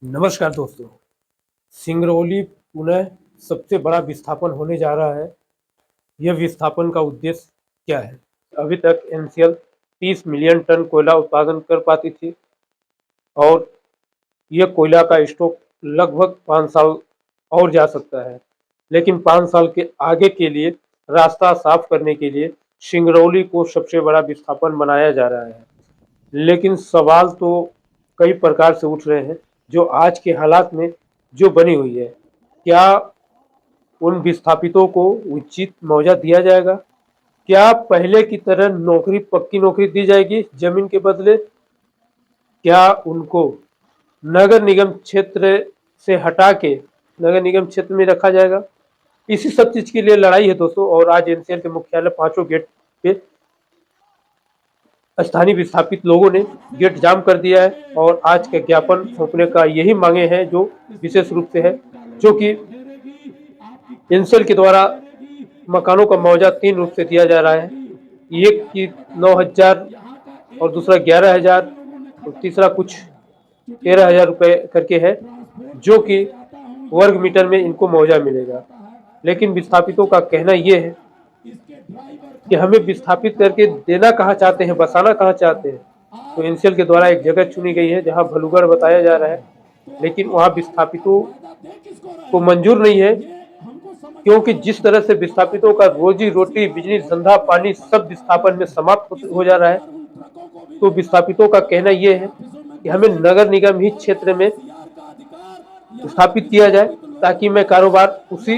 नमस्कार दोस्तों। सिंगरौली पुनः सबसे बड़ा विस्थापन होने जा रहा है। यह विस्थापन का उद्देश्य क्या है? अभी तक एनसीएल 30 मिलियन टन कोयला उत्पादन कर पाती थी और यह कोयला का स्टॉक लगभग 5 साल और जा सकता है। लेकिन 5 साल के आगे के लिए रास्ता साफ करने के लिए सिंगरौली को सबसे बड़ा विस्थापन बनाया जा रहा है। लेकिन सवाल तो कई प्रकार से उठ रहे हैं जो आज के हालात में जो बनी हुई है। क्या उन विस्थापितों को उचित मुआवजा दिया जाएगा? क्या पहले की तरह नौकरी, पक्की नौकरी दी जाएगी जमीन के बदले? क्या उनको नगर निगम क्षेत्र से हटा के नगर निगम क्षेत्र में रखा जाएगा? इसी सब चीज के लिए लड़ाई है दोस्तों। और आज एनसीएल के मुख्यालय पांचों गेट पे स्थानीय विस्थापित लोगों ने गेट जाम कर दिया है और आज के ज्ञापन सौंपने का यही मांगे हैं जो विशेष रूप से है, जो कि एनसीएल के द्वारा मकानों का मुआवजा 3 रूप से दिया जा रहा है। एक की 9,000 और दूसरा 11,000 और तीसरा कुछ 13,000 रुपये करके है, जो कि वर्ग मीटर में इनको मुआवजा मिलेगा। लेकिन विस्थापितों का कहना ये है कि हमें विस्थापित करके देना कहाँ चाहते हैं, बसाना कहाँ चाहते हैं। तो एनसीएल के द्वारा एक जगह चुनी गई है जहां भलुगढ़ बताया जा रहा है, लेकिन वहां विस्थापितों को मंजूर नहीं है, क्योंकि जिस तरह से विस्थापितों का रोजी रोटी, बिजली, धंधा, पानी सब विस्थापन में समाप्त हो जा रहा है। तो विस्थापितों का कहना यह है कि हमें नगर निगम ही क्षेत्र में स्थापित किया जाए ताकि मैं कारोबार उसी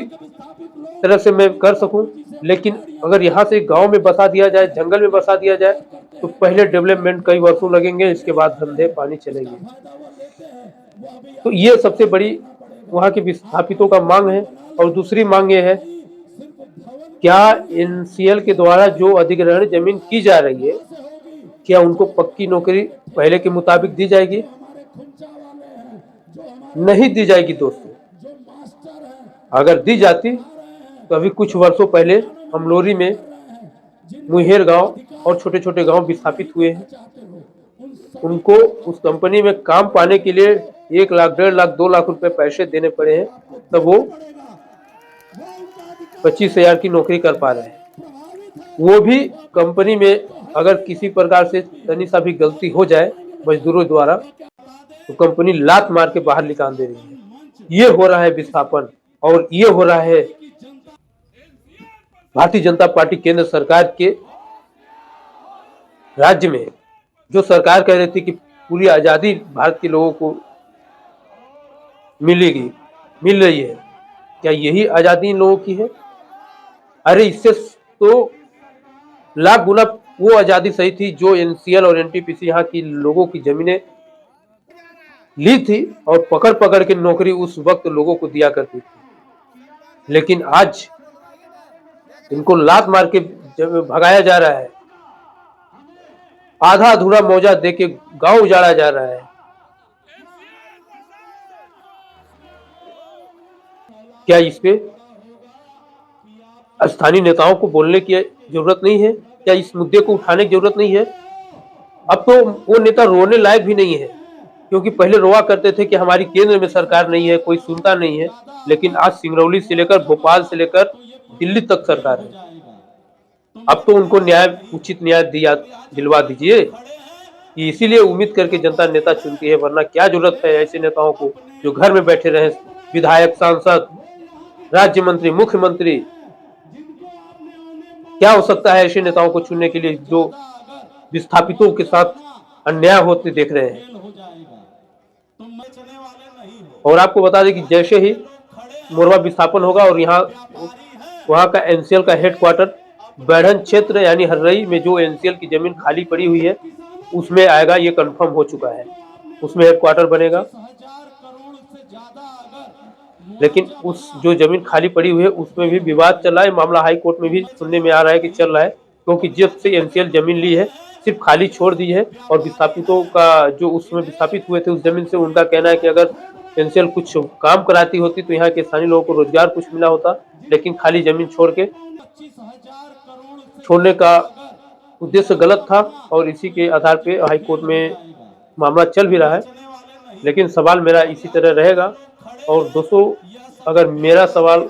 तरह से मैं कर सकूं। लेकिन अगर यहाँ से गांव में बसा दिया जाए, जंगल में बसा दिया जाए, तो पहले डेवलपमेंट कई वर्षों लगेंगे, इसके बाद धंधे पानी चलेंगे। तो ये सबसे बड़ी वहाँ के विस्थापितों का मांग है। और दूसरी मांग ये है, क्या एनसीएल के द्वारा जो अधिग्रहण जमीन की जा रही है, क्या उनको पक्की नौकरी पहले के मुताबिक दी जाएगी? नहीं दी जाएगी दोस्तों। अगर दी जाती तो अभी कुछ वर्षों पहले अमलोरी में मुहेर गांव और छोटे छोटे गांव विस्थापित हुए हैं। उनको उस कंपनी में काम पाने के लिए 1 लाख, 1.5 लाख, 2 लाख रुपए पैसे देने पड़े हैं, तब वो 25,000 की नौकरी कर पा रहे हैं। वो भी कंपनी में अगर किसी प्रकार से तनी सा भी गलती हो जाए मजदूरों द्वारा, तो कंपनी लात मार के बाहर निकाल दे रही है। ये हो रहा है विस्थापन। और ये हो रहा है भारतीय जनता पार्टी केंद्र सरकार के राज्य में। जो सरकार कह रही थी कि पूरी आजादी भारत के लोगों को मिलेगी, मिल रही है, क्या यही आजादी इन लोगों की है? अरे इससे तो लाख गुना वो आजादी सही थी जो एनसीएल और एनटीपीसी यहाँ की लोगों की जमीनें ली थी और पकड़ पकड़ के नौकरी उस वक्त लोगों को दिया करती थी। लेकिन आज इनको लात मार के भगाया जा रहा है, आधा अधूरा मुआवजा देके गांव उजाड़ा जा रहा है। क्या इस पे स्थानीय नेताओं को बोलने की जरूरत नहीं है? क्या इस मुद्दे को उठाने की जरूरत नहीं है? अब तो वो नेता रोने लायक भी नहीं है, क्योंकि पहले रोआ करते थे कि हमारी केंद्र में सरकार नहीं है, कोई सुनता नहीं है। लेकिन आज सिंगरौली से लेकर भोपाल से लेकर दिल्ली तक सरकार है। अब तो उनको न्याय, उचित न्याय दिलवा दीजिए। इसीलिए उम्मीद करके जनता नेता चुनती है, वरना क्या जरूरत है ऐसे नेताओं को जो घर में बैठे रहे, विधायक, सांसद, राज्य मंत्री, मुख्यमंत्री। क्या हो सकता है ऐसे नेताओं को चुनने के लिए जो विस्थापितों के साथ अन्याय होते देख रहे हैं। और आपको बता दें कि जैसे ही मोरवा विस्थापन होगा और यहाँ वहाँ का एनसीएल का हेडक्वार्टर बैढ़न क्षेत्र यानी हर्रई में जो एनसीएल की जमीन खाली पड़ी हुई है उसमें आएगा। ये कंफर्म हो चुका है, उसमें हेडक्वार्टर बनेगा। लेकिन उस जो जमीन खाली पड़ी हुई है उसमें भी विवाद चल रहा है। मामला हाई कोर्ट में भी सुनने में आ रहा है कि चल रहा है, क्योंकि जब से एनसीएल जमीन ली है सिर्फ खाली छोड़ दी है। और विस्थापितों का जो उसमें विस्थापित हुए थे उस जमीन से, उनका कहना है कि अगर एनसीएल कुछ काम कराती होती तो यहाँ के स्थानीय लोगों को रोजगार कुछ मिला होता। लेकिन खाली जमीन छोड़ने का उद्देश्य गलत था और इसी के आधार पे हाई कोर्ट में मामला चल भी रहा है। लेकिन सवाल मेरा इसी तरह रहेगा। और दोस्तों, अगर मेरा सवाल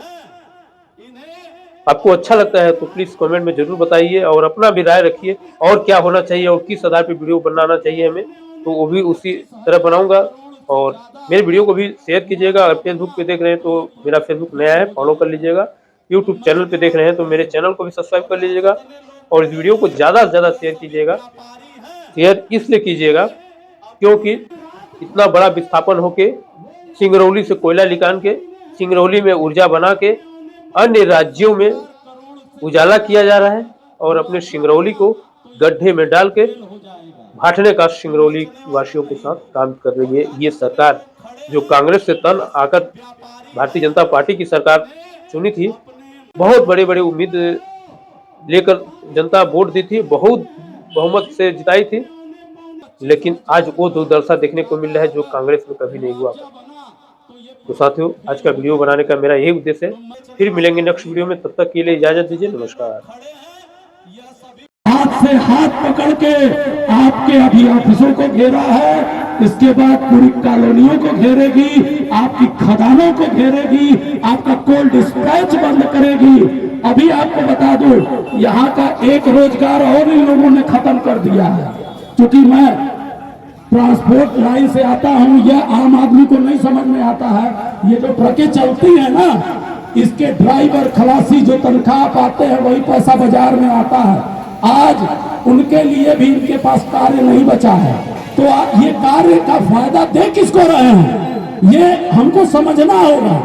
आपको अच्छा लगता है तो प्लीज़ कमेंट में ज़रूर बताइए और अपना भी राय रखिए, और क्या होना चाहिए और किस आधार पे वीडियो बनाना चाहिए हमें, तो वो भी उसी तरह बनाऊँगा। और मेरे वीडियो को भी शेयर कीजिएगा। अगर फेसबुक पे देख रहे हैं तो मेरा फेसबुक नया है, फॉलो कर लीजिएगा। यूट्यूब चैनल पे देख रहे हैं तो मेरे चैनल को भी सब्सक्राइब कर लीजिएगा, और इस वीडियो को ज़्यादा से ज़्यादा शेयर कीजिएगा। शेयर इसलिए कीजिएगा क्योंकि इतना बड़ा विस्थापन होके, सिंगरौली से कोयला निकाल के सिंगरौली में ऊर्जा बना के अन्य राज्यों में उजाला किया जा रहा है, और अपने सिंगरौली को गड्ढे में डाल के भाटने का सिंगरौली वासियों के साथ काम कर रही है ये सरकार, जो कांग्रेस से तन आकर भारतीय जनता पार्टी की सरकार चुनी थी। बहुत बड़े बड़े उम्मीद लेकर जनता वोट दी थी, बहुत बहुमत से जिताई थी, लेकिन आज वो दुर्दशा देखने को मिल रहा है जो कांग्रेस में कभी नहीं हुआ। तो साथियों, आज का वीडियो बनाने का मेरा यही उद्देश्य है। फिर मिलेंगे नेक्स्ट वीडियो में, तब तक के लिए इजाजत दीजिए। नमस्कार। हाथ से हाथ पकड़ के आपके अभी ऑफिसों को घेरा है, इसके बाद पूरी कॉलोनियों को घेरेगी, आपकी खदानों को घेरेगी, आपका कोल्ड स्टोरेज बंद करेगी। अभी आपको बता दूं, यहाँ का एक रोजगार और इन लोगों ने खत्म कर दिया है। क्योंकि मैं ट्रांसपोर्ट लाइन से आता हूँ, यह आम आदमी को नहीं समझ में आता है। ये जो ट्रकें चलती है ना, इसके ड्राइवर खलासी जो तनख्वाह पाते हैं वही पैसा बाजार में आता है। आज उनके लिए भी इनके पास कार्य नहीं बचा है, तो ये कार्य का फायदा दे किसको रहे हैं, ये हमको समझना होगा।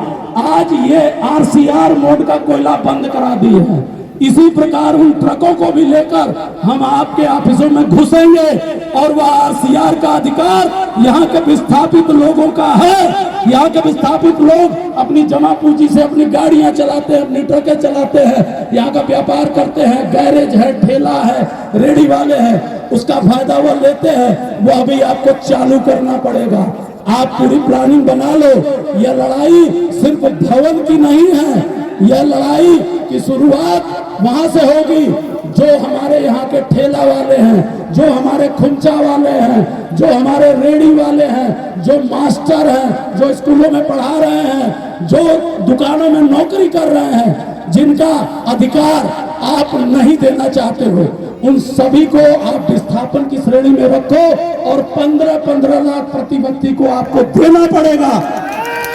आज ये आरसीआर मोड का कोयला बंद करा दिए हैं, इसी प्रकार उन ट्रकों को भी लेकर हम आपके ऑफिसों में घुसेंगे, और वह आरसीआर का अधिकार यहाँ के विस्थापित लोगों का है। यहाँ के विस्थापित लोग अपनी जमा पूंजी से अपनी गाड़ियां चलाते हैं, अपनी ट्रकें चलाते हैं, यहाँ का व्यापार करते हैं, गैरेज है, ठेला है, रेडी वाले हैं, उसका फायदा वो लेते हैं। वो अभी आपको चालू करना पड़ेगा। आप पूरी प्लानिंग बना लो। यह लड़ाई सिर्फ भवन की नहीं है, यह लड़ाई की शुरुआत वहां से होगी जो हमारे यहाँ के ठेला वाले हैं, जो हमारे खुमचा वाले हैं, जो हमारे रेडी वाले हैं, जो मास्टर हैं, जो स्कूलों में पढ़ा रहे हैं, जो दुकानों में नौकरी कर रहे हैं, जिनका अधिकार आप नहीं देना चाहते हो, उन सभी को आप विस्थापन की श्रेणी में रखो, और 15-15 लाख प्रति व्यक्ति को आपको देना पड़ेगा।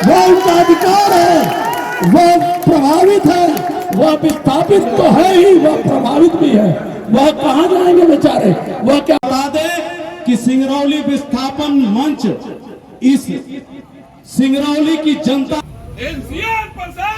वो उनका अधिकार है, वो प्रभावित है, वह विस्थापित तो है ही, वह प्रभावित भी है। वह कहाँ जाएंगे बेचारे? वह क्या बता दे कि सिंगरौली विस्थापन मंच, इस सिंगरौली की जनता एनसीआर प्रसाद